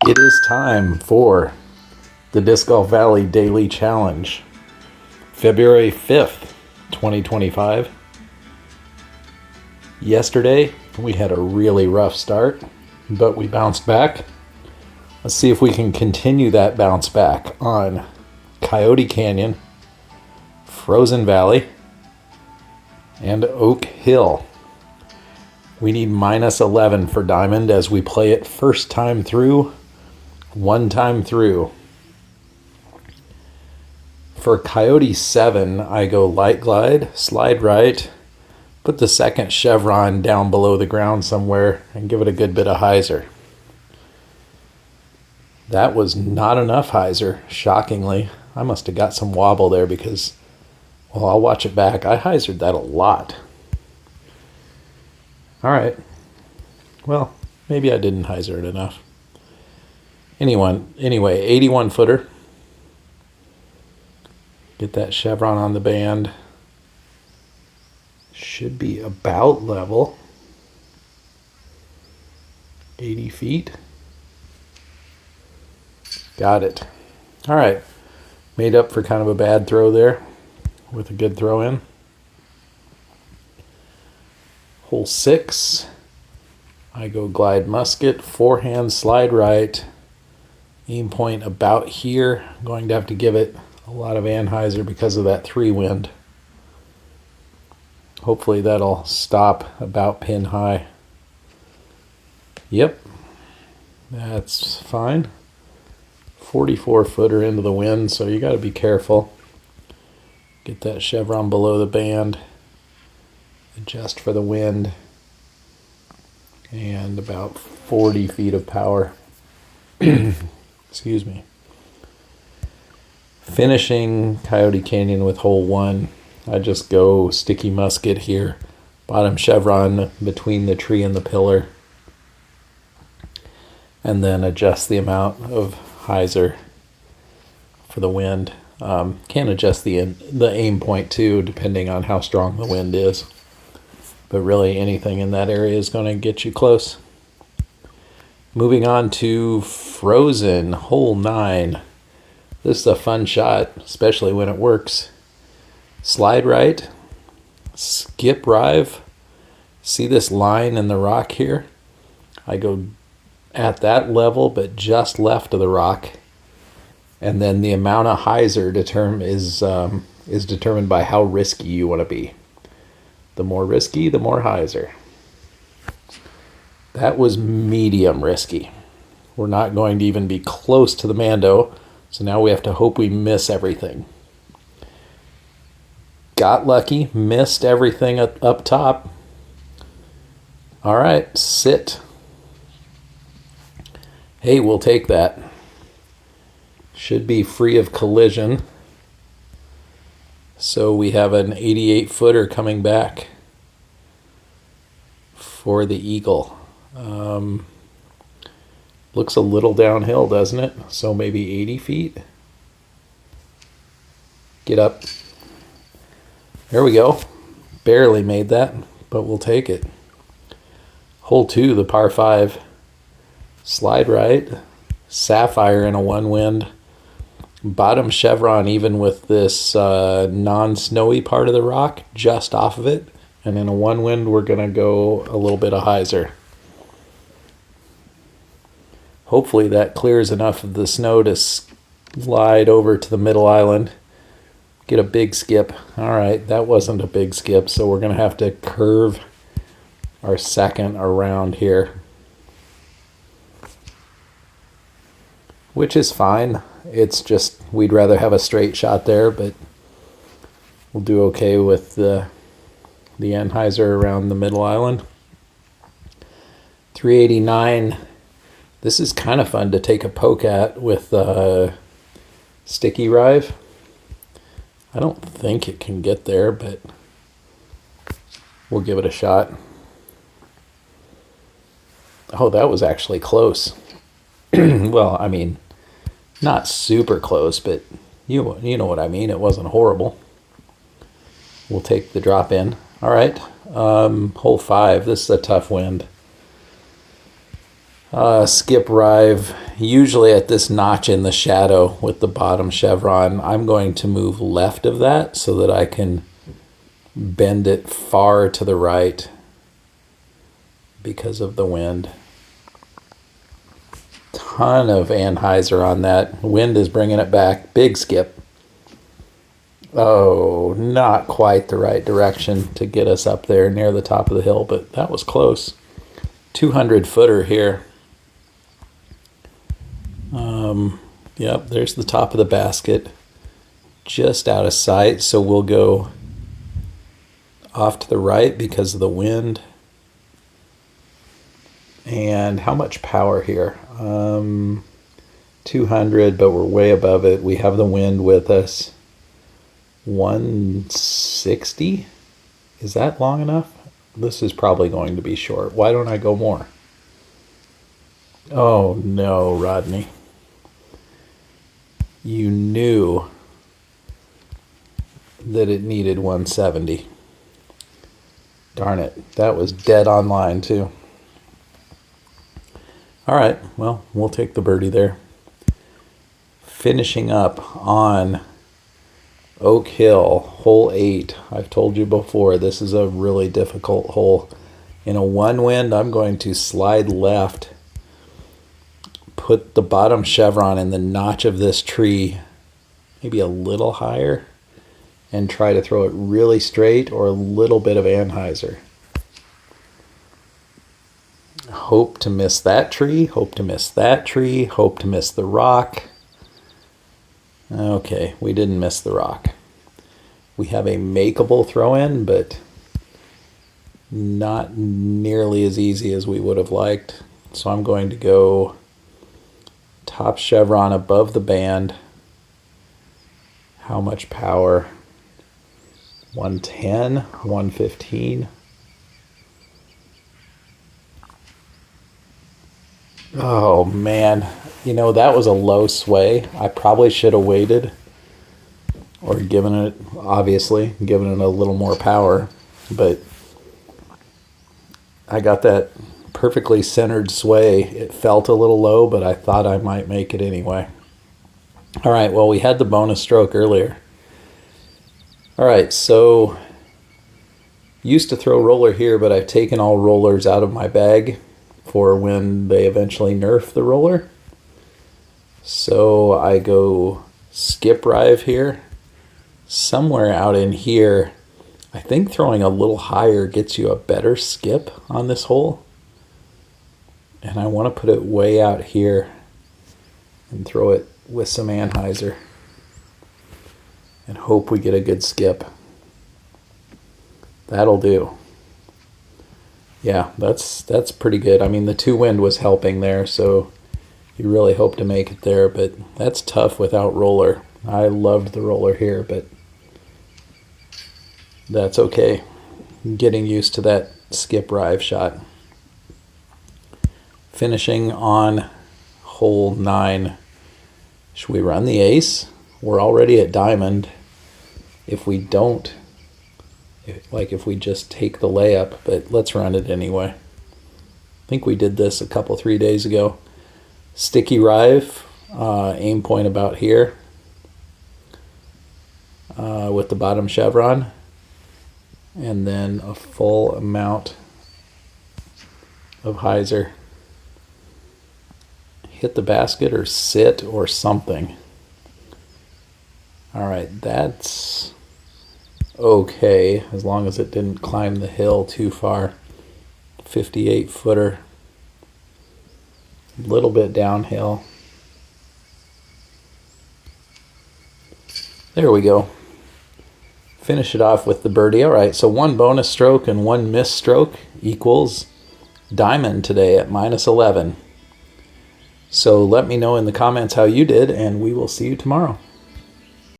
It is time for the Disc Golf Valley Daily Challenge, February 5th, 2025. Yesterday, we had a really rough start, but we bounced back. Let's see if we can continue that bounce back on Coyote Canyon, Frozen Valley, and Oak Hill. We need minus 11 for Diamond as we play it first time through, one time through. For Coyote 7, I go light glide, slide right, put the second chevron down below the ground somewhere, and give it a good bit of hyzer. That was not enough hyzer, shockingly. I must have got some wobble there because, well, I'll watch it back. I hyzered that a lot. All right. Well, maybe I didn't hyzer it enough. Anyway, 81 footer. Get that chevron on the band. Should be about level. 80 feet. Got it. All right. Made up for kind of a bad throw there with a good throw in. Hole 6. I go glide musket, forehand slide right. Aim point about here. I'm going to have to give it a lot of anhyzer because of that 3 wind. Hopefully that'll stop about pin high. Yep, that's fine. 44 footer into the wind, so you got to be careful. Get that chevron below the band. Adjust for the wind. And about 40 feet of power. Excuse me. Finishing Coyote Canyon with hole 1. I just go sticky musket here. Bottom chevron between the tree and the pillar. And then adjust the amount of hyzer for the wind. Can adjust the aim point too, depending on how strong the wind is. But really anything in that area is going to get you close. Moving on to Frozen, hole 9. This is a fun shot, especially when it works. Slide right, skip rive. See this line in the rock here? I go at that level, but just left of the rock. And then the amount of hyzer is determined by how risky you want to be. The more risky, the more hyzer. That was medium risky. We're not going to even be close to the Mando, so now we have to hope we miss everything. Got lucky, missed everything up top. All right, sit. Hey, we'll take that. Should be free of collision. So we have an 88 footer coming back for the Eagle. Looks a little downhill, doesn't it? So maybe 80 feet. Get up. There we go. Barely made that, but we'll take it. Hole 2, the par 5. Slide right. Sapphire in a 1 wind. Bottom chevron even with this non-snowy part of the rock just off of it. And in a 1 wind, we're going to go a little bit of hyzer. Hopefully that clears enough of the snow to slide over to the middle island. Get a big skip. All right, that wasn't a big skip, so we're going to have to curve our second around here. Which is fine. It's just we'd rather have a straight shot there, but we'll do okay with the anhyzer around the middle island. 389. This is kind of fun to take a poke at with sticky rive. I don't think it can get there, but we'll give it a shot. Oh, that was actually close. Well, I mean, not super close, but you know what I mean. It wasn't horrible. We'll take the drop in. All right, hole 5. This is a tough wind. Skip rive, usually at this notch in the shadow with the bottom chevron. I'm going to move left of that so that I can bend it far to the right because of the wind. Ton of anhyzer on that. Wind is bringing it back. Big skip. Oh, not quite the right direction to get us up there near the top of the hill, but that was close. 200 footer here. Yep, there's the top of the basket. Just out of sight, so we'll go off to the right because of the wind. And how much power here? 200, but we're way above it. We have the wind with us. 160? Is that long enough? This is probably going to be short. Why don't I go more? Oh no, Rodney. You knew that it needed 170. Darn it. That was dead on line too. All right, well, we'll take the birdie there. Finishing up on Oak Hill, hole 8. I've told you before, this is a really difficult hole. In a one wind, I'm going to slide left, put the bottom chevron in the notch of this tree, maybe a little higher, and try to throw it really straight or a little bit of anhyzer. Hope to miss that tree, hope to miss that tree, hope to miss the rock. Okay, we didn't miss the rock. We have a makeable throw in, but not nearly as easy as we would have liked. So I'm going to go top chevron above the band. How much power? 110, 115. Oh man, you know, that was a low sway. I probably should have waited or given it, obviously, given it a little more power, but I got that perfectly centered sway. It felt a little low, but I thought I might make it anyway. All right, well, we had the bonus stroke earlier. All right, so used to throw roller here, but I've taken all rollers out of my bag for when they eventually nerf the roller. So I go skip rive here. Somewhere out in here, I think throwing a little higher gets you a better skip on this hole. And I want to put it way out here and throw it with some anhyzer and hope we get a good skip. That'll do. Yeah, that's pretty good. I mean, the 2 wind was helping there, so you really hope to make it there, but that's tough without roller. I loved the roller here, but that's okay. Getting used to that skip rive shot. Finishing on hole 9. Should we run the ace? We're already at diamond. If we don't, if we just take the layup, but let's run it anyway. I think we did this a couple, 3 days ago. Sticky rive, aim point about here with the bottom chevron, and then a full amount of hyzer. Hit the basket or sit or something. All right, that's okay, as long as it didn't climb the hill too far. 58 footer, a little bit downhill. There we go. Finish it off with the birdie. All right, so 1 bonus stroke and 1 missed stroke equals diamond today at -11. So let me know in the comments how you did, and we will see you tomorrow.